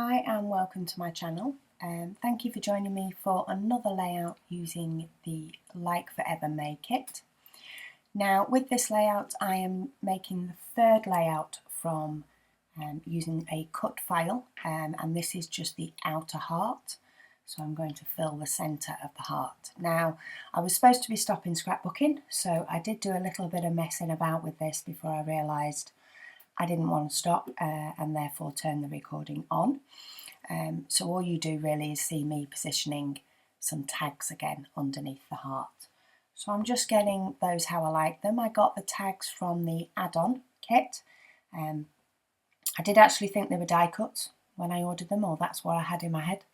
Hi and welcome to my channel. Thank you for joining me for another layout using the Like Forever May kit. Now with this layout I am making the third layout from using a cut file and this is just the outer heart. So I'm going to fill the centre of the heart. Now I was supposed to be stopping scrapbooking, so I did do a little bit of messing about with this before I realised I didn't want to stop and therefore turn the recording on. So all you do really is see me positioning some tags again underneath the heart. So I'm just getting those how I like them. I got the tags from the add-on kit. I did actually think they were die cuts when I ordered them, or that's what I had in my head,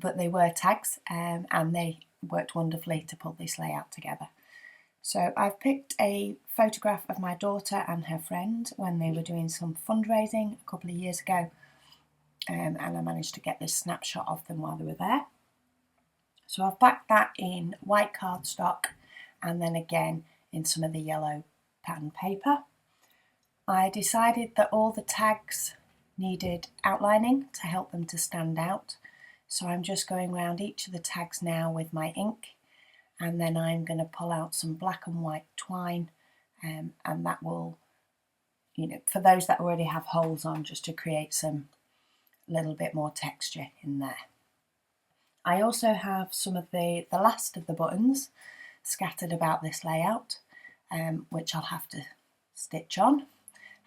but they were tags and they worked wonderfully to pull this layout together. So I've picked a photograph of my daughter and her friend when they were doing some fundraising a couple of years ago, and I managed to get this snapshot of them while they were there. So I've backed that in white cardstock and then again in some of the yellow pattern paper. I decided that all the tags needed outlining to help them to stand out, so I'm just going around each of the tags now with my ink, and then I'm going to pull out some black and white twine and that will, for those that already have holes on, just to create some little bit more texture in there. I also have some of the last of the buttons scattered about this layout, which I'll have to stitch on,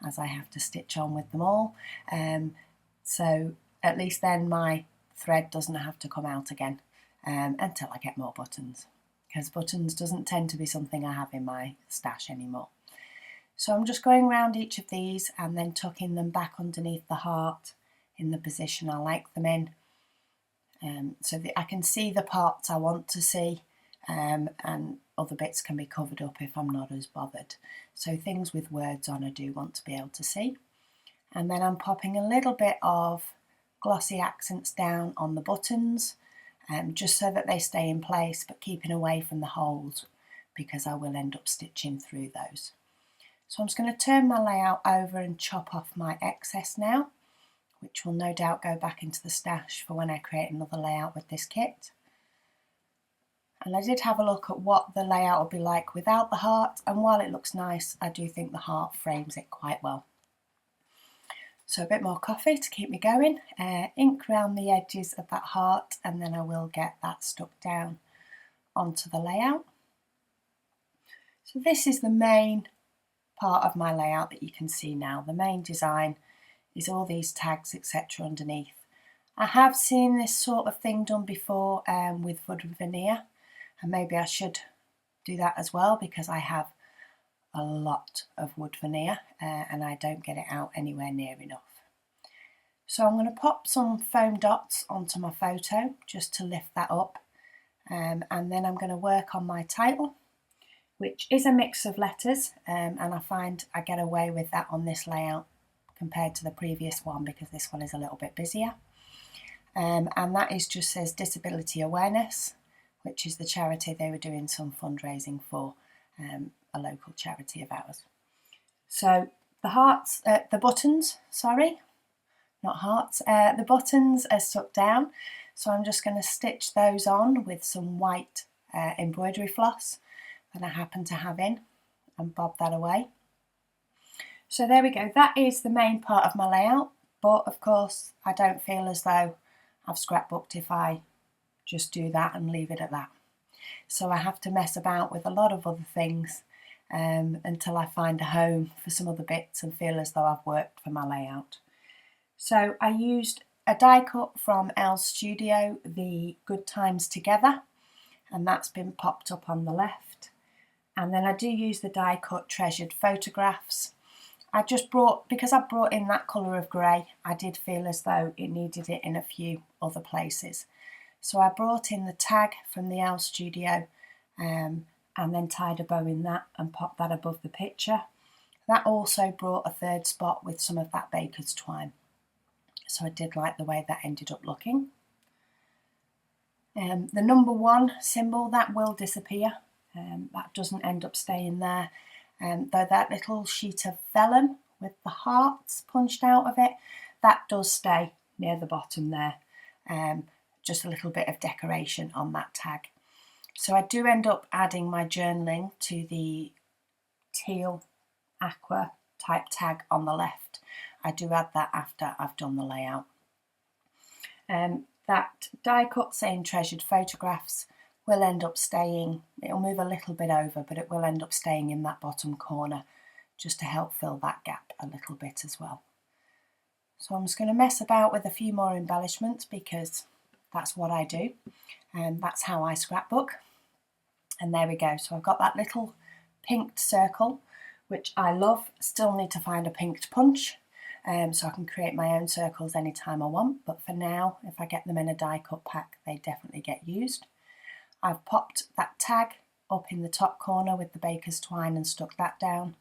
as I have to stitch on with them all. So at least then my thread doesn't have to come out again until I get more buttons, because buttons doesn't tend to be something I have in my stash anymore. So I'm just going around each of these and then tucking them back underneath the heart in the position I like them in, so that I can see the parts I want to see, and other bits can be covered up if I'm not as bothered. So things with words on I do want to be able to see. And then I'm popping a little bit of glossy accents down on the buttons, just so that they stay in place but keeping away from the holes, because I will end up stitching through those. So I'm just going to turn my layout over and chop off my excess now, which will no doubt go back into the stash for when I create another layout with this kit. And I did have a look at what the layout will be like without the heart, and while it looks nice, I do think the heart frames it quite well. So a bit more coffee to keep me going, ink around the edges of that heart, and then I will get that stuck down onto the layout. So this is the main part of my layout that you can see now. The main design is all these tags, etc. underneath. I have seen this sort of thing done before with wood veneer, and maybe I should do that as well, because I have a lot of wood veneer and I don't get it out anywhere near enough. So I'm going to pop some foam dots onto my photo just to lift that up, and then I'm going to work on my title, which is a mix of letters, and I find I get away with that on this layout compared to the previous one, because this one is a little bit busier, and that is just says Disability Awareness, which is the charity they were doing some fundraising for, a local charity of ours. So the hearts, the buttons, sorry, not hearts, the buttons are stuck down, so I'm just going to stitch those on with some white embroidery floss that I happen to have in, and bob that away. So there we go, that is the main part of my layout, but of course I don't feel as though I've scrapbooked if I just do that and leave it at that. So I have to mess about with a lot of other things until I find a home for some other bits and feel as though I've worked for my layout. So I used a die cut from Elle's Studio, the Good Times Together, and that's been popped up on the left. And then I do use the die cut Treasured Photographs. I just brought, because I brought in that colour of grey, I did feel as though it needed it in a few other places. So I brought in the tag from the Elle Studio and then tied a bow in that and popped that above the picture. That also brought a third spot with some of that baker's twine. So I did like the way that ended up looking. The number 1 symbol, that will disappear. That doesn't end up staying there. Though that little sheet of vellum with the hearts punched out of it, that does stay. near the bottom there, just a little bit of decoration on that tag. So I do end up adding my journaling to the teal aqua type tag on the left. I do add that after I've done the layout. That die cut saying treasured photographs will end up staying, it'll move a little bit over, but it will end up staying in that bottom corner just to help fill that gap a little bit as well. So I'm just going to mess about with a few more embellishments because that's what I do, and that's how I scrapbook. And there we go. So I've got that little pinked circle, which I love. Still need to find a pinked punch, so I can create my own circles anytime I want. But for now, if I get them in a die cut pack, they definitely get used. I've popped that tag up in the top corner with the baker's twine and stuck that down.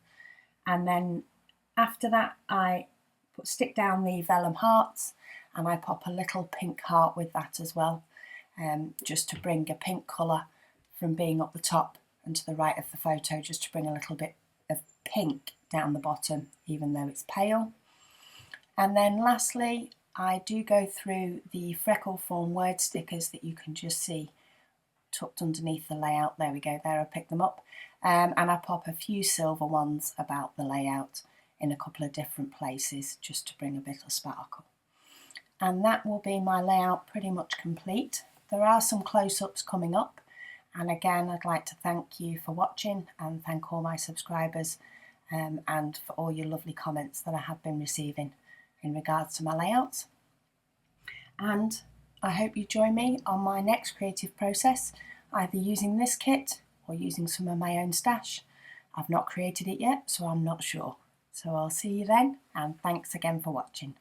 And then after that, I stick down the vellum hearts and I pop a little pink heart with that as well, just to bring a pink colour from being up the top and to the right of the photo, just to bring a little bit of pink down the bottom, even though it's pale. And then lastly, I do go through the freckle form word stickers that you can just see tucked underneath the layout. There we go, there I picked them up. And I pop a few silver ones about the layout in a couple of different places just to bring a bit of sparkle. And that will be my layout pretty much complete. There are some close-ups coming up, and again I'd like to thank you for watching and thank all my subscribers and for all your lovely comments that I have been receiving in regards to my layouts. And I hope you join me on my next creative process, either using this kit or using some of my own stash. I've not created it yet, so I'm not sure. So I'll see you then, and thanks again for watching.